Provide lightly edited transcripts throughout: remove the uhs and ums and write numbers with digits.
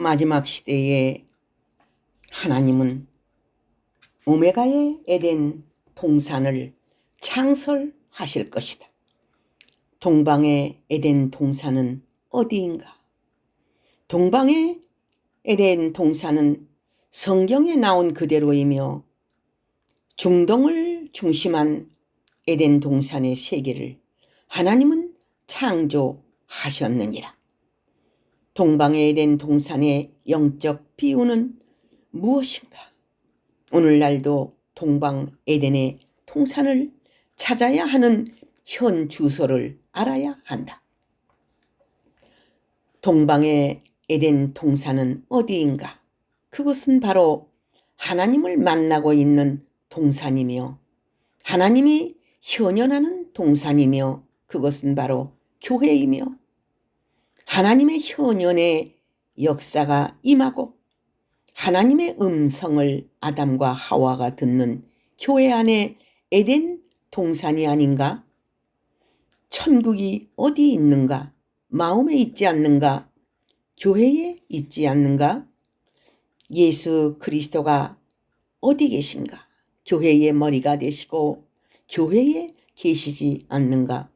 마지막 시대에 하나님은 오메가의 에덴 동산을 창설하실 것이다. 동방의 에덴 동산은 어디인가? 동방의 에덴 동산은 성경에 나온 그대로이며 중동을 중심한 에덴 동산의 세계를 하나님은 창조하셨느니라. 동방의 에덴 동산의 영적 비유는 무엇인가? 오늘날도 동방 에덴의 동산을 찾아야 하는 현 주소를 알아야 한다. 동방의 에덴 동산은 어디인가? 그것은 바로 하나님을 만나고 있는 동산이며 하나님이 현현하는 동산이며 그것은 바로 교회이며 하나님의 현현의 역사가 임하고 하나님의 음성을 아담과 하와가 듣는 교회 안에 에덴 동산이 아닌가? 천국이 어디 있는가? 마음에 있지 않는가? 교회에 있지 않는가? 예수 그리스도가 어디 계신가? 교회의 머리가 되시고 교회에 계시지 않는가?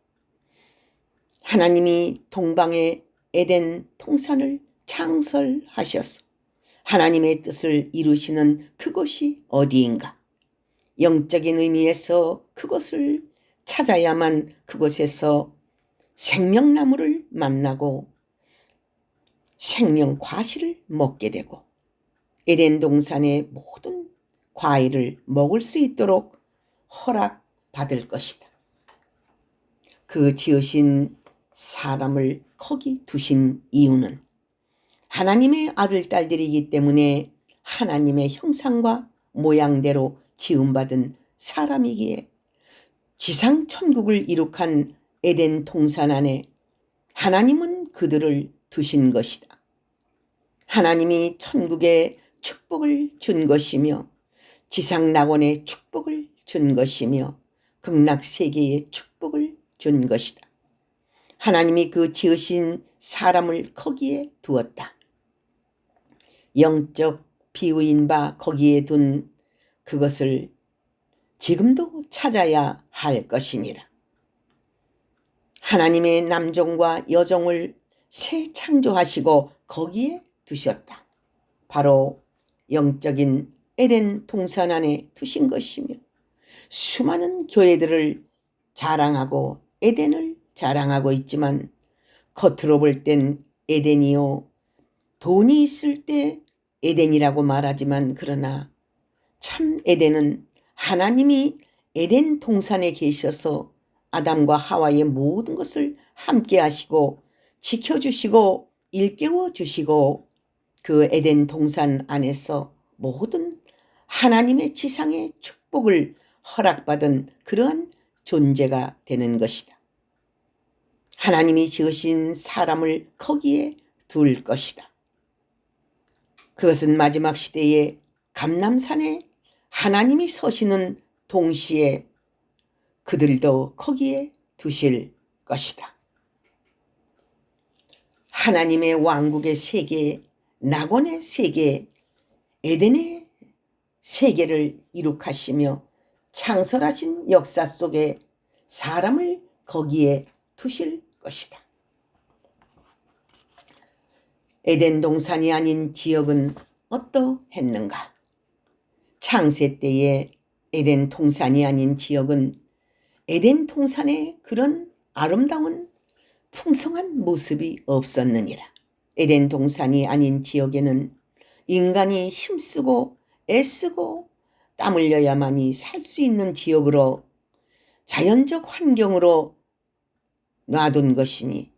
하나님이 동방의 에덴 동산을 창설하셔서 하나님의 뜻을 이루시는 그곳이 어디인가? 영적인 의미에서 그것을 찾아야만 그곳에서 생명나무를 만나고 생명 과실을 먹게 되고 에덴 동산의 모든 과일을 먹을 수 있도록 허락받을 것이다. 그 지으신 사람을 거기 두신 이유는 하나님의 아들, 딸들이기 때문에 하나님의 형상과 모양대로 지음받은 사람이기에 지상 천국을 이룩한 에덴 동산 안에 하나님은 그들을 두신 것이다. 하나님이 천국에 축복을 준 것이며 지상 낙원에 축복을 준 것이며 극락세계에 축복을 준 것이다. 하나님이 그 지으신 사람을 거기에 두었다. 영적 비유인 바 거기에 둔 그것을 지금도 찾아야 할 것이니라. 하나님의 남종과 여종을 새 창조하시고 거기에 두셨다. 바로 영적인 에덴 동산 안에 두신 것이며 수많은 교회들을 자랑하고 에덴을 자랑하고 있지만 겉으로 볼 땐 에덴이요 돈이 있을 때 에덴이라고 말하지만 그러나 참 에덴은 하나님이 에덴 동산에 계셔서 아담과 하와의 모든 것을 함께 하시고 지켜주시고 일깨워 주시고 그 에덴 동산 안에서 모든 하나님의 지상의 축복을 허락받은 그러한 존재가 되는 것이다. 하나님이 지으신 사람을 거기에 둘 것이다. 그것은 마지막 시대에 감람산에 하나님이 서시는 동시에 그들도 거기에 두실 것이다. 하나님의 왕국의 세계, 낙원의 세계, 에덴의 세계를 이룩하시며 창설하신 역사 속에 사람을 거기에 두실 것이다. 에덴 동산이 아닌 지역은 어떠했는가? 창세 때의 에덴 동산이 아닌 지역은 에덴 동산의 그런 아름다운 풍성한 모습이 없었느니라. 에덴 동산이 아닌 지역에는 인간이 힘쓰고 애쓰고 땀 흘려야만이 살 수 있는 지역으로 자연적 환경으로 놔둔 것이니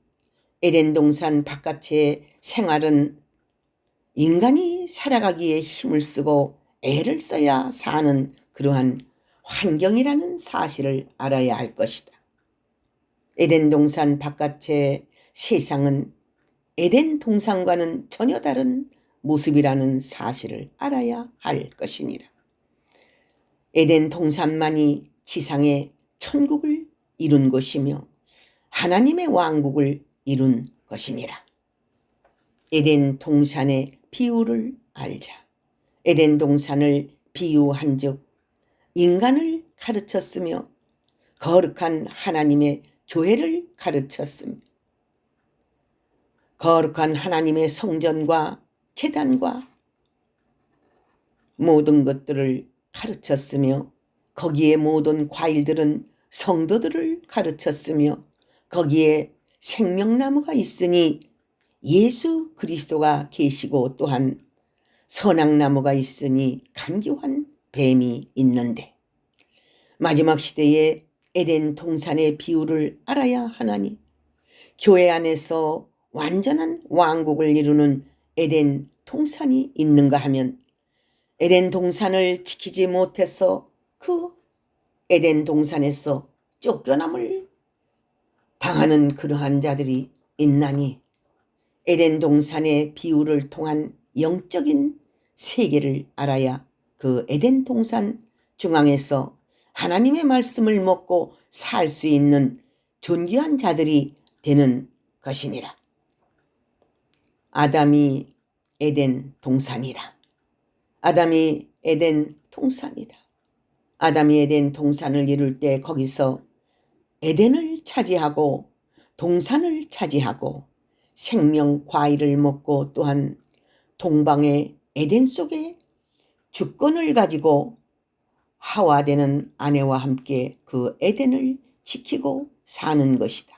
에덴 동산 바깥의 생활은 인간이 살아가기에 힘을 쓰고 애를 써야 사는 그러한 환경이라는 사실을 알아야 할 것이다. 에덴 동산 바깥의 세상은 에덴 동산과는 전혀 다른 모습이라는 사실을 알아야 할 것이니라. 에덴 동산만이 지상의 천국을 이룬 것이며 하나님의 왕국을 이룬 것이니라. 에덴 동산의 비유를 알자. 에덴 동산을 비유한 즉 인간을 가르쳤으며 거룩한 하나님의 교회를 가르쳤으며 거룩한 하나님의 성전과 제단과 모든 것들을 가르쳤으며 거기에 모든 과일들은 성도들을 가르쳤으며 거기에 생명나무가 있으니 예수 그리스도가 계시고 또한 선악나무가 있으니 간교한 뱀이 있는데 마지막 시대에 에덴 동산의 비유를 알아야 하나니 교회 안에서 완전한 왕국을 이루는 에덴 동산이 있는가 하면 에덴 동산을 지키지 못해서 그 에덴 동산에서 쫓겨남을 당하는 그러한 자들이 있나니 에덴 동산의 비유를 통한 영적인 세계를 알아야 그 에덴 동산 중앙에서 하나님의 말씀을 먹고 살 수 있는 존귀한 자들이 되는 것이니라. 아담이 에덴 동산이다. 아담이 에덴 동산이다. 아담이 에덴 동산을 이룰 때 거기서 에덴을 차지하고 동산을 차지하고 생명 과일을 먹고 또한 동방의 에덴 속에 주권을 가지고 하와 되는 아내와 함께 그 에덴을 지키고 사는 것이다.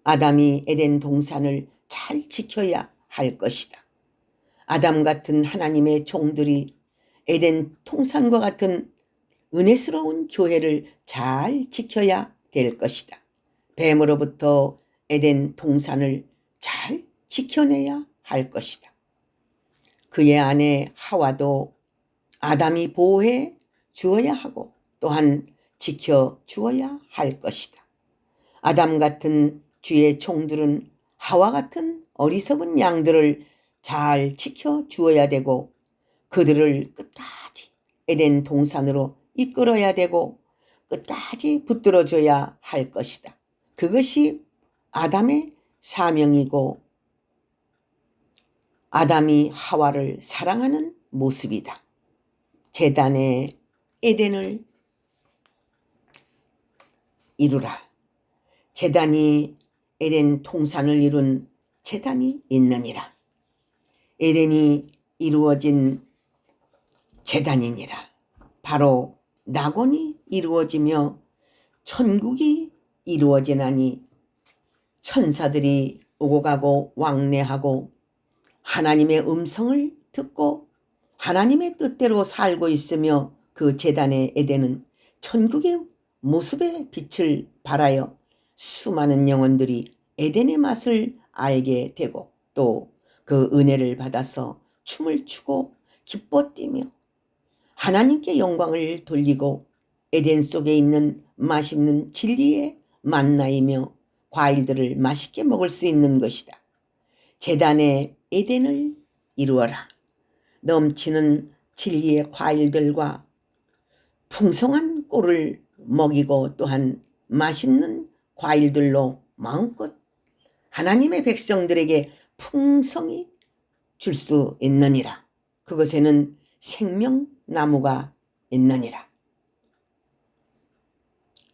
아담이 에덴 동산을 잘 지켜야 할 것이다. 아담 같은 하나님의 종들이 에덴 동산과 같은 은혜스러운 교회를 잘 지켜야 될 것이다. 뱀으로부터 에덴 동산을 잘 지켜내야 할 것이다. 그의 아내 하와도 아담이 보호해 주어야 하고 또한 지켜 주어야 할 것이다. 아담 같은 주의 종들은 하와 같은 어리석은 양들을 잘 지켜 주어야 되고 그들을 끝까지 에덴 동산으로 이끌어야 되고 끝까지 붙들어줘야 할 것이다. 그것이 아담의 사명이고 아담이 하와를 사랑하는 모습이다. 제단의 에덴을 이루라. 제단이 에덴 동산을 이룬 제단이 있느니라. 에덴이 이루어진 제단이니라. 바로 낙원이 이루어지며 천국이 이루어지나니 천사들이 오고 가고 왕래하고 하나님의 음성을 듣고 하나님의 뜻대로 살고 있으며 그 제단의 에덴은 천국의 모습의 빛을 발하여 수많은 영혼들이 에덴의 맛을 알게 되고 또 그 은혜를 받아서 춤을 추고 기뻐 뛰며 하나님께 영광을 돌리고 에덴 속에 있는 맛있는 진리의 만나이며 과일들을 맛있게 먹을 수 있는 것이다. 제단의 에덴을 이루어라. 넘치는 진리의 과일들과 풍성한 꼴을 먹이고 또한 맛있는 과일들로 마음껏 하나님의 백성들에게 풍성히 줄 수 있느니라. 그것에는 생명나무가 있느니라.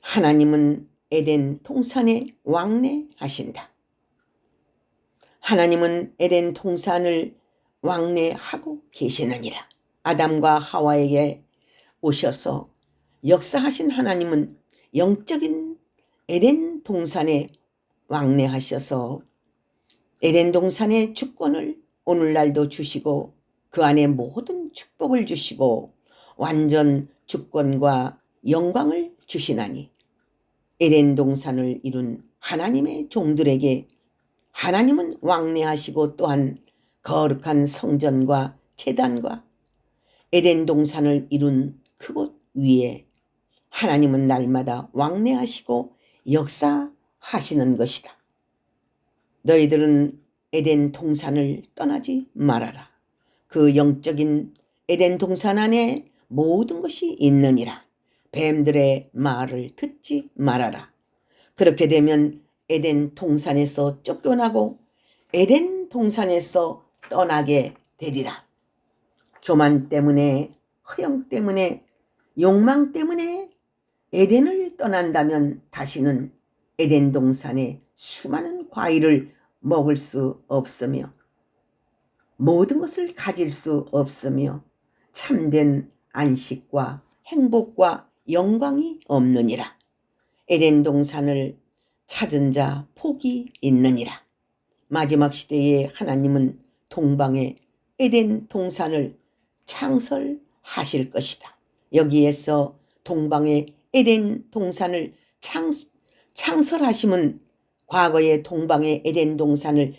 하나님은 에덴 동산에 왕래하신다. 하나님은 에덴 동산을 왕래하고 계시느니라. 아담과 하와에게 오셔서 역사하신 하나님은 영적인 에덴 동산에 왕래하셔서 에덴 동산의 주권을 오늘날도 주시고 그 안에 모든 축복을 주시고 완전 주권과 영광을 주시나니 에덴 동산을 이룬 하나님의 종들에게 하나님은 왕래하시고 또한 거룩한 성전과 제단과 에덴 동산을 이룬 그곳 위에 하나님은 날마다 왕래하시고 역사하시는 것이다. 너희들은 에덴 동산을 떠나지 말아라. 그 영적인 에덴 동산 안에 모든 것이 있느니라. 뱀들의 말을 듣지 말아라. 그렇게 되면 에덴 동산에서 쫓겨나고 에덴 동산에서 떠나게 되리라. 교만 때문에, 허영 때문에, 욕망 때문에 에덴을 떠난다면 다시는 에덴 동산의 수많은 과일을 먹을 수 없으며 모든 것을 가질 수 없으며 참된 안식과 행복과 영광이 없느니라. 에덴 동산을 찾은 자 복이 있느니라. 마지막 시대에 하나님은 동방의 에덴 동산을 창설하실 것이다. 여기에서 동방의 에덴 동산을 창설하심은 과거의 동방의 에덴 동산을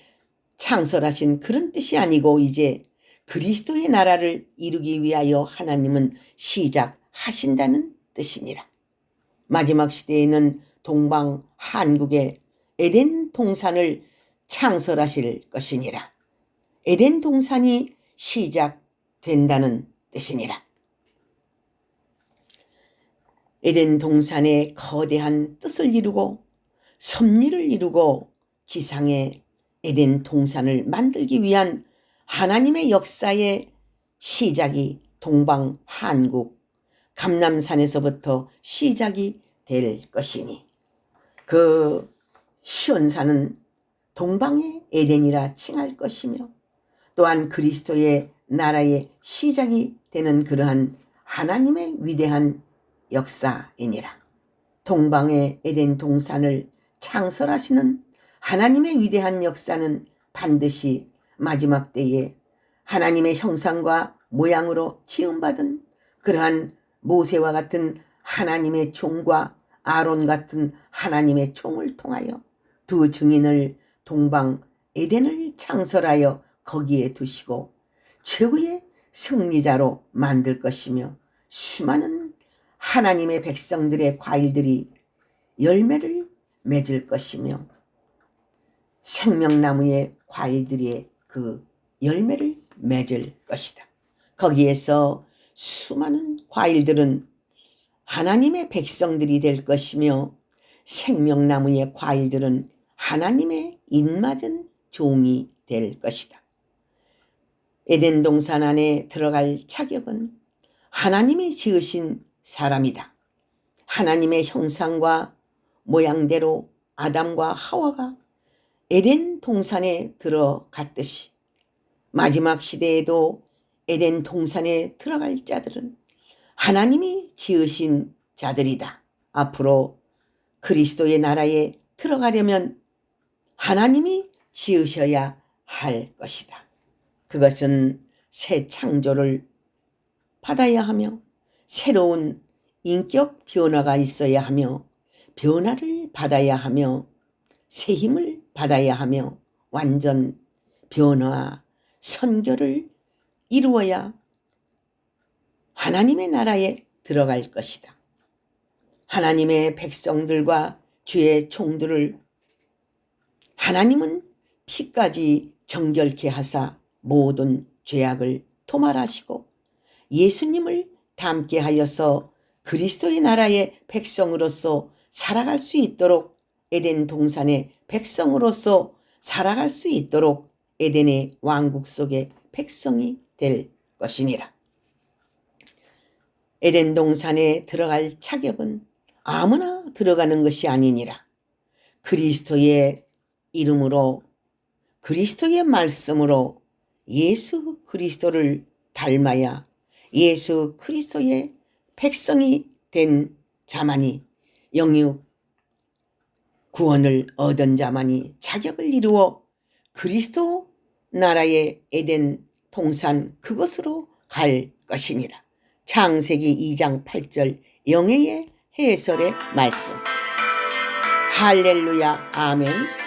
창설하신 그런 뜻이 아니고 이제 그리스도의 나라를 이루기 위하여 하나님은 시작하신다는 뜻이니라. 마지막 시대에는 동방 한국의 에덴 동산을 창설하실 것이니라. 에덴 동산이 시작된다는 뜻이니라. 에덴 동산의 거대한 뜻을 이루고 섭리를 이루고 지상의 에덴 동산을 만들기 위한 하나님의 역사의 시작이 동방 한국 감람산에서부터 시작이 될 것이니 그 시온산은 동방의 에덴이라 칭할 것이며 또한 그리스도의 나라의 시작이 되는 그러한 하나님의 위대한 역사이니라. 동방의 에덴 동산을 창설하시는 하나님의 위대한 역사는 반드시 마지막 때에 하나님의 형상과 모양으로 지음받은 그러한 모세와 같은 하나님의 종과 아론 같은 하나님의 종을 통하여 두 증인을 동방 에덴을 창설하여 거기에 두시고 최고의 승리자로 만들 것이며 수많은 하나님의 백성들의 과일들이 열매를 맺을 것이며 생명나무의 과일들이 그 열매를 맺을 것이다. 거기에서 수많은 과일들은 하나님의 백성들이 될 것이며 생명나무의 과일들은 하나님의 입맞은 종이 될 것이다. 에덴 동산 안에 들어갈 자격은 하나님이 지으신 사람이다. 하나님의 형상과 모양대로 아담과 하와가 에덴 동산에 들어갔듯이 마지막 시대에도 에덴 동산에 들어갈 자들은 하나님이 지으신 자들이다. 앞으로 그리스도의 나라에 들어가려면 하나님이 지으셔야 할 것이다. 그것은 새 창조를 받아야 하며 새로운 인격 변화가 있어야 하며 변화를 받아야 하며 새 힘을 받아야 하며 완전 변화, 선결을 이루어야 하나님의 나라에 들어갈 것이다. 하나님의 백성들과 주의 종들을 하나님은 피까지 정결케 하사 모든 죄악을 도말하시고 예수님을 닮게 하여서 그리스도의 나라의 백성으로서 살아갈 수 있도록 에덴 동산의 백성으로서 살아갈 수 있도록 에덴의 왕국 속의 백성이 될 것이니라. 에덴 동산에 들어갈 자격은 아무나 들어가는 것이 아니니라. 그리스도의 이름으로 그리스도의 말씀으로 예수 그리스도를 닮아야 예수 그리스도의 백성이 된 자만이 영육 구원을 얻은 자만이 자격을 이루어 그리스도 나라의 에덴 동산 그것으로 갈 것이니라. 창세기 2장 8절 영예의 해설의 말씀. 할렐루야 아멘.